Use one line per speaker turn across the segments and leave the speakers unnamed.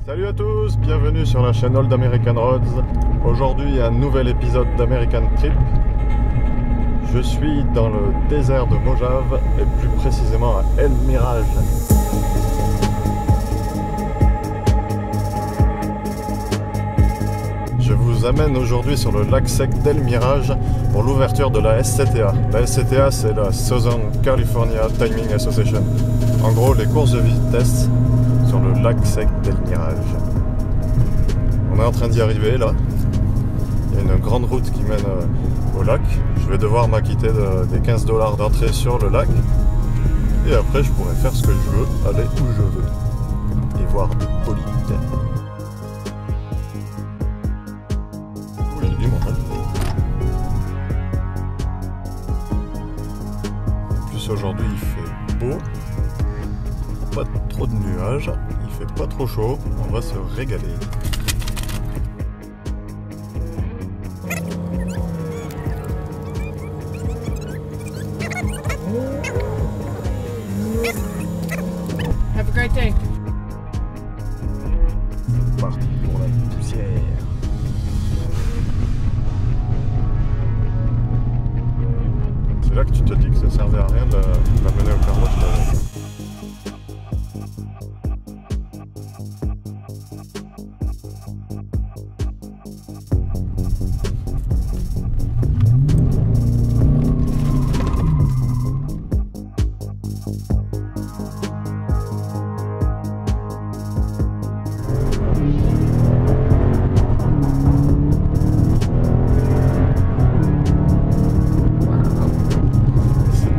Salut à tous, bienvenue sur la chaîne Old American Roads. Aujourd'hui un nouvel épisode d'American Trip. Je suis dans le désert de Mojave et plus précisément à El Mirage. Je vous amène aujourd'hui sur le lac sec d'El Mirage pour l'ouverture de la SCTA. La SCTA, c'est la Southern California Timing Association. En gros, les courses de vitesse sur le lac sec d'El Mirage. On est en train d'y arriver là. Il y a une grande route qui mène au lac. Je vais devoir m'acquitter des 15 $ d'entrée sur le lac. Et après, je pourrai faire ce que je veux, aller où je veux. Et voir des bolides. Aujourd'hui il fait beau, pas trop de nuages, il fait pas trop chaud, on va se régaler.
Have a great day.
Parti pour la poussière. C'est là que tu te dis que ça servait à rien de la mener au carreau.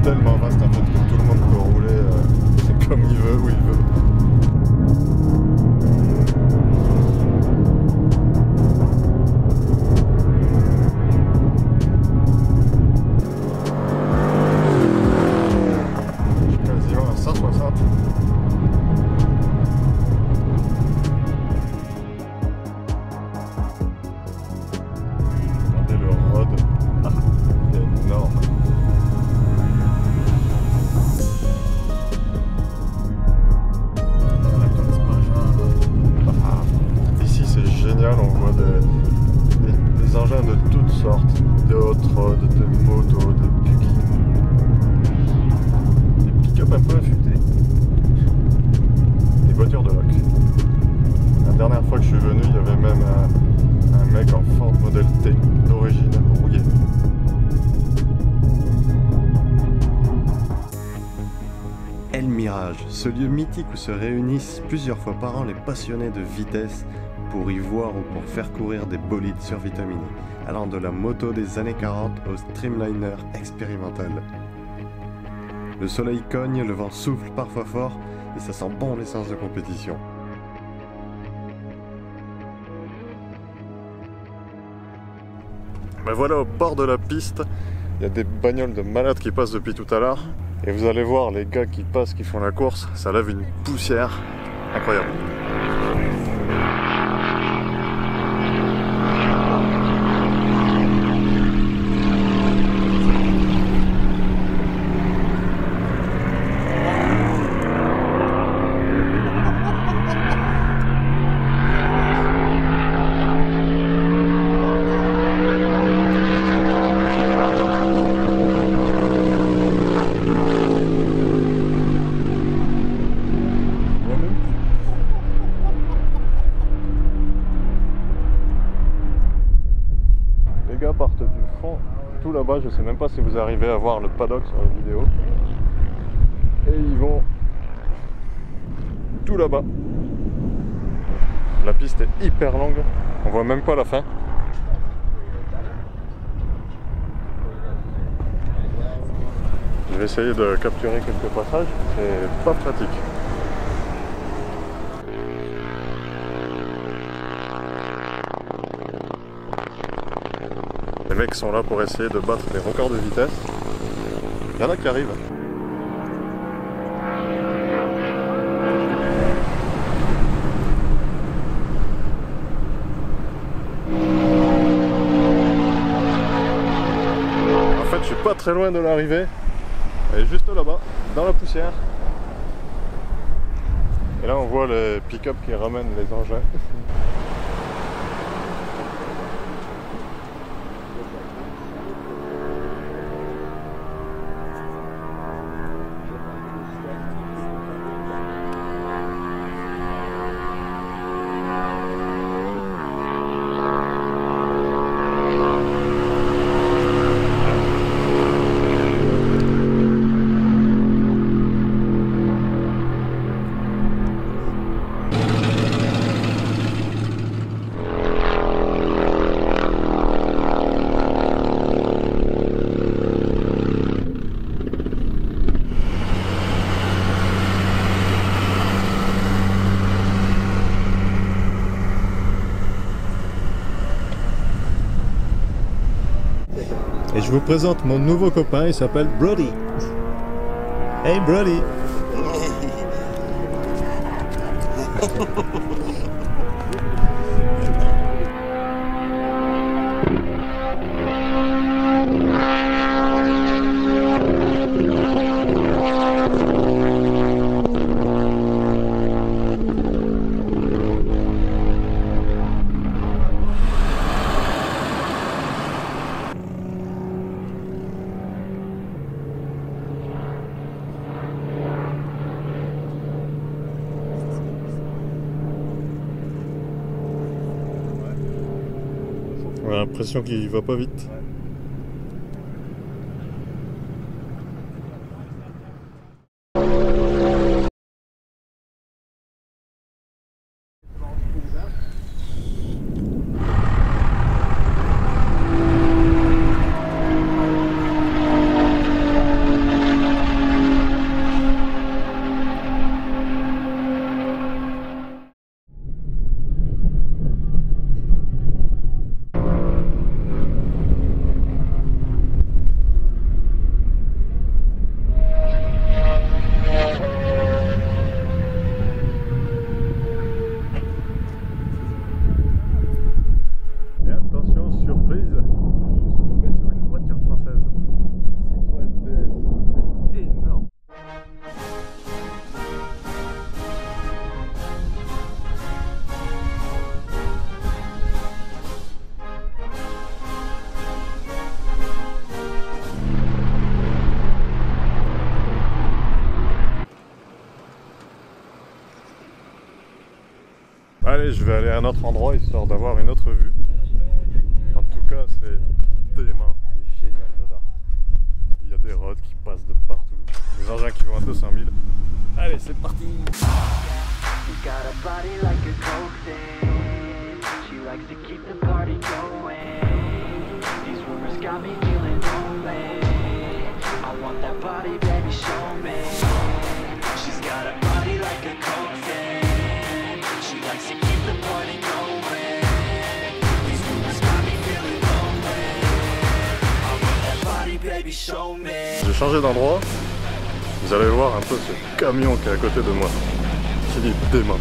Tellement vaste en fait que tout le monde peut rouler comme il veut, où il veut. Je suis quasiment à 160. Regardez le road. Ah, c'est énorme. On voit des engins de toutes sortes, de hot rod, de motos, de buggy, des pick-up un peu affûtés, des voitures de loc. La dernière fois que je suis venu, il y avait même un mec en Ford Model T d'origine rouillée. El Mirage, ce lieu mythique où se réunissent plusieurs fois par an les passionnés de vitesse pour y voir ou pour faire courir des bolides survitaminés, allant de la moto des années 40 au streamliner expérimental. Le soleil cogne, le vent souffle parfois fort et ça sent bon l'essence de compétition. Ben voilà, au bord de la piste, il y a des bagnoles de malades qui passent depuis tout à l'heure. Et vous allez voir les gars qui passent, qui font la course, ça lève une poussière incroyable. Partent du fond, tout là-bas, je sais même pas si vous arrivez à voir le paddock sur la vidéo, et ils vont tout là-bas. La piste est hyper longue, on voit même pas la fin. Je vais essayer de capturer quelques passages, c'est pas pratique. Les mecs sont là pour essayer de battre des records de vitesse. Il y en a qui arrivent. En fait, je suis pas très loin de l'arrivée. Elle est juste là-bas, dans la poussière. Et là on voit les pick-up qui ramènent les engins. Et je vous présente mon nouveau copain, il s'appelle Brody. Hey Brody. On a l'impression qu'il va pas vite. Allez, je vais aller à un autre endroit histoire d'avoir une autre vue. En tout cas, c'est dément, c'est génial, j'adore. Il y a des rods qui passent de partout, des engins qui vont à 200 000. Allez, c'est parti! J'ai changé d'endroit, vous allez voir un peu ce camion qui est à côté de moi. C'est du dément.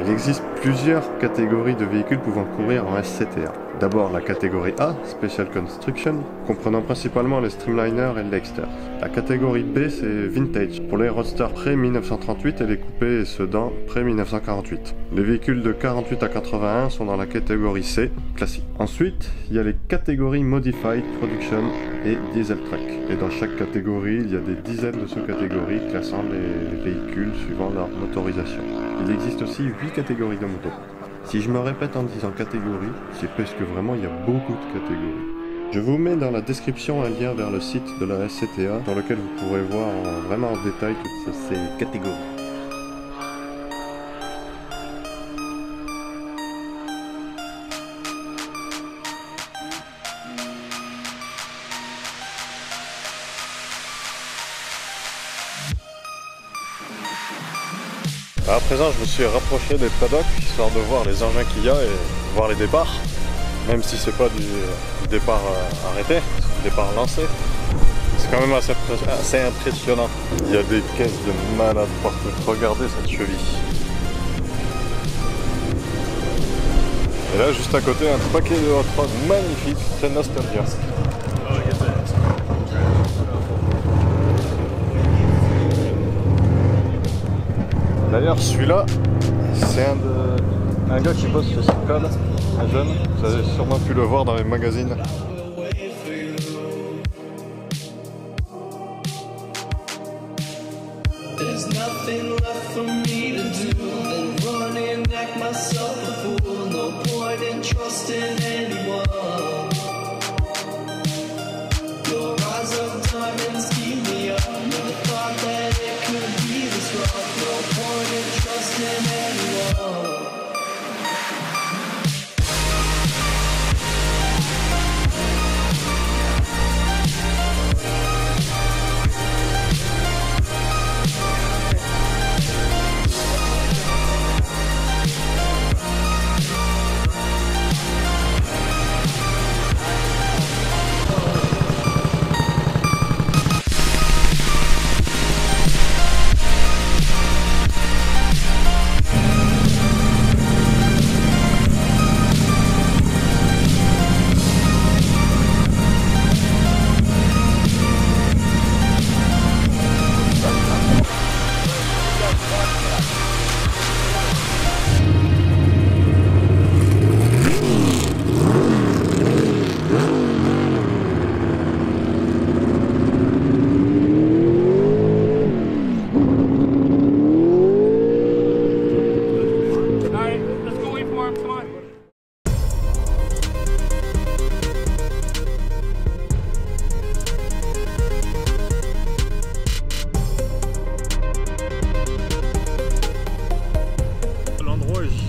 Il existe plusieurs catégories de véhicules pouvant courir en SCTA. D'abord la catégorie A, Special Construction, comprenant principalement les Streamliners et le Lexter. La catégorie B, c'est Vintage, pour les roadsters pré-1938 et les coupés et sedans pré-1948. Les véhicules de 48 à 81 sont dans la catégorie C, classique. Ensuite, il y a les catégories Modified, Production et Diesel Truck. Et dans chaque catégorie, il y a des dizaines de sous-catégories classant les véhicules suivant leur motorisation. Il existe aussi 8 catégories de motos. Si je me répète en disant catégorie, c'est parce que vraiment il y a beaucoup de catégories. Je vous mets dans la description un lien vers le site de la SCTA dans lequel vous pourrez voir vraiment en détail toutes ces catégories. À présent, je me suis rapproché des paddocks histoire de voir les engins qu'il y a et voir les départs, même si c'est pas du départ arrêté, c'est du départ lancé. C'est quand même assez impressionnant. Il y a des caisses de malades partout. Regardez cette cheville. Et là, juste à côté, un paquet de hot rod magnifique, c'est Nostalgia. D'ailleurs, celui-là, c'est un gars qui bosse chez Sicole, un jeune. Vous avez sûrement pu le voir dans les magazines.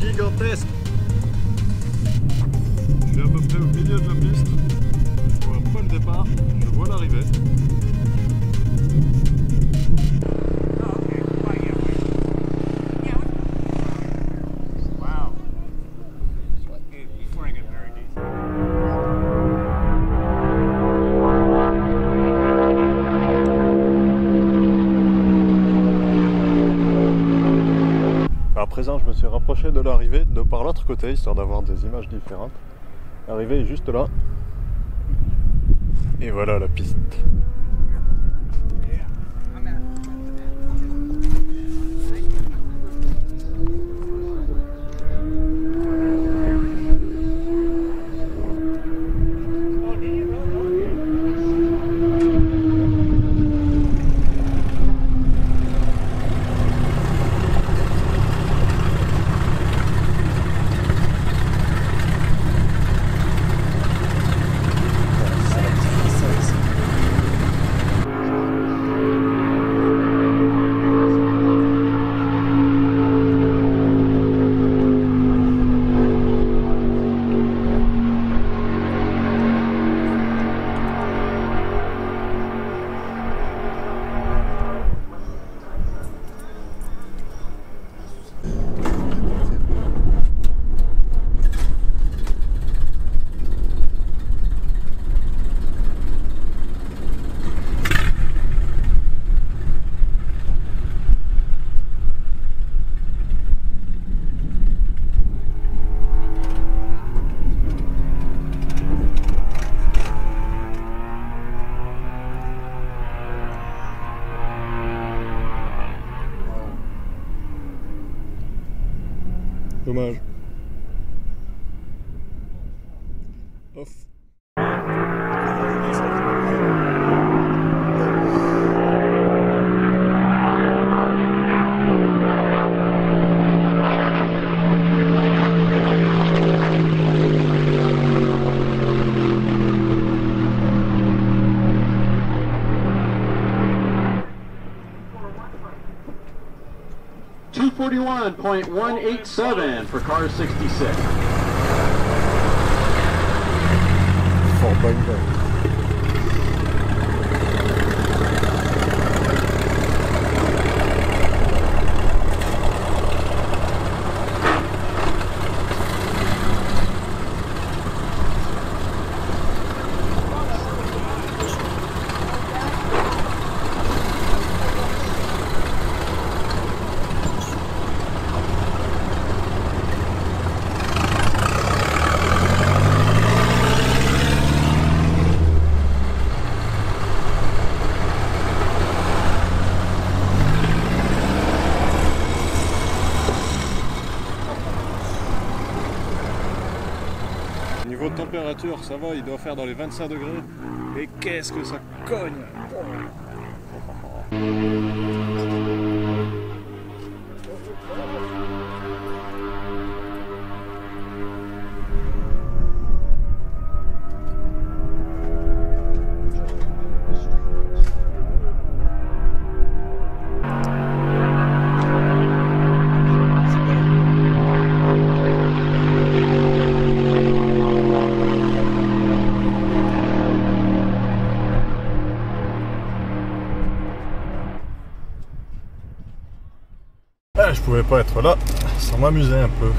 Gigantesque. Je suis à peu près au milieu de la piste. Je vois pas le départ, je vois l'arrivée. À présent, je me suis rapproché de l'arrivée de par l'autre côté, histoire d'avoir des images différentes. L'arrivée est juste là. Et voilà la piste. Dommage. Off.
.187 for car 66.
Fort bang bang. Niveau de température, ça va, il doit faire dans les 25 degrés. Et qu'est-ce que ça cogne! Ah, je pouvais pas être là sans m'amuser un peu.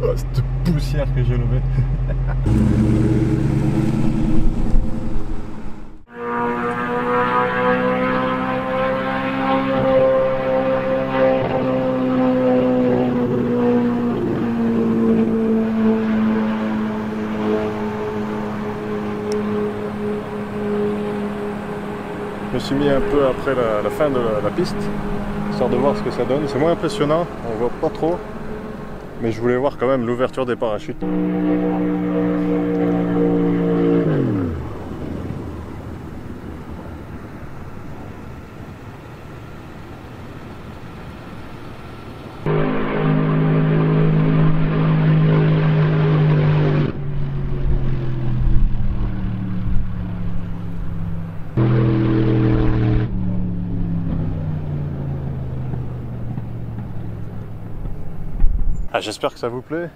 Oh, cette poussière que j'ai levée. Je me suis mis un peu après la fin de la piste, histoire de voir ce que ça donne. C'est moins impressionnant, on voit pas trop. Mais je voulais voir quand même l'ouverture des parachutes. Ah, j'espère que ça vous plaît.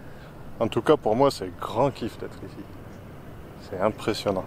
En tout cas, pour moi, c'est grand kiff d'être ici. C'est impressionnant.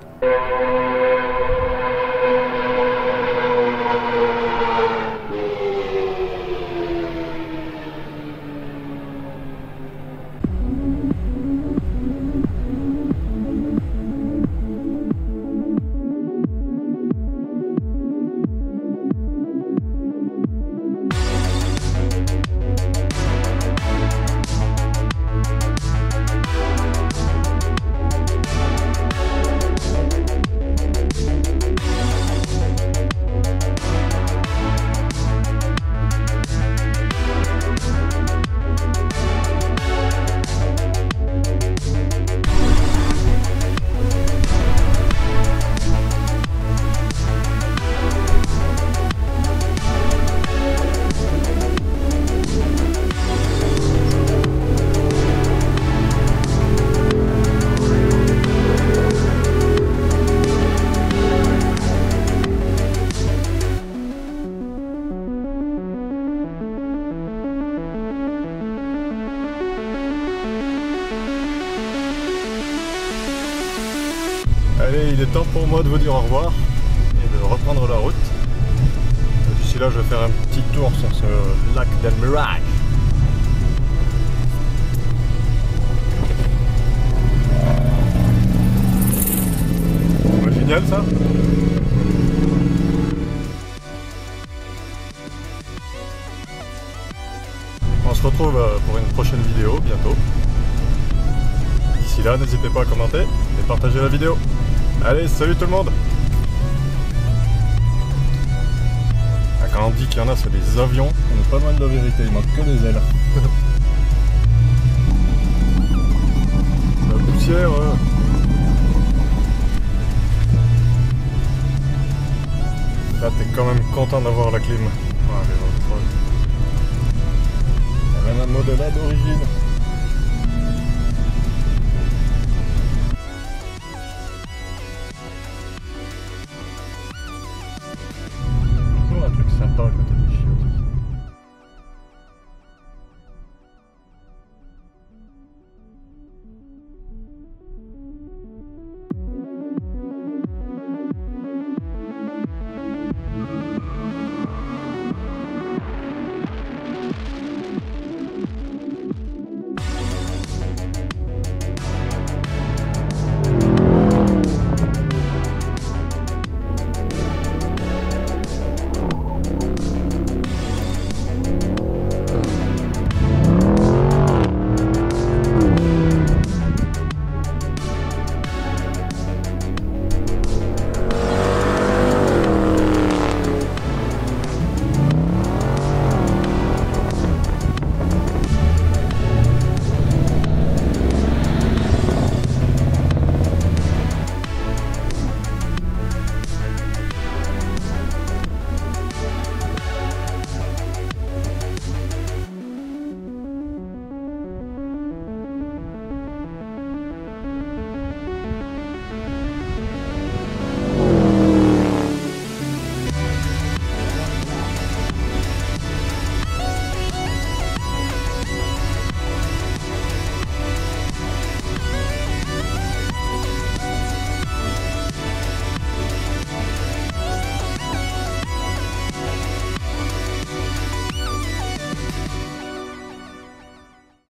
Allez, il est temps pour moi de vous dire au revoir et de reprendre la route. D'ici là, je vais faire un petit tour sur ce lac del Mirage. Ouais, génial ça. On se retrouve pour une prochaine vidéo bientôt. D'ici là, n'hésitez pas à commenter et partager la vidéo. Allez, salut tout le monde! Ah, quand on dit qu'il y en a, c'est des avions, on est pas mal de la vérité, il manque que des ailes. La poussière, là, t'es quand même content d'avoir la clim. Ah, il y a même un modèle d'origine. Un truc sympa à côté des chiottes.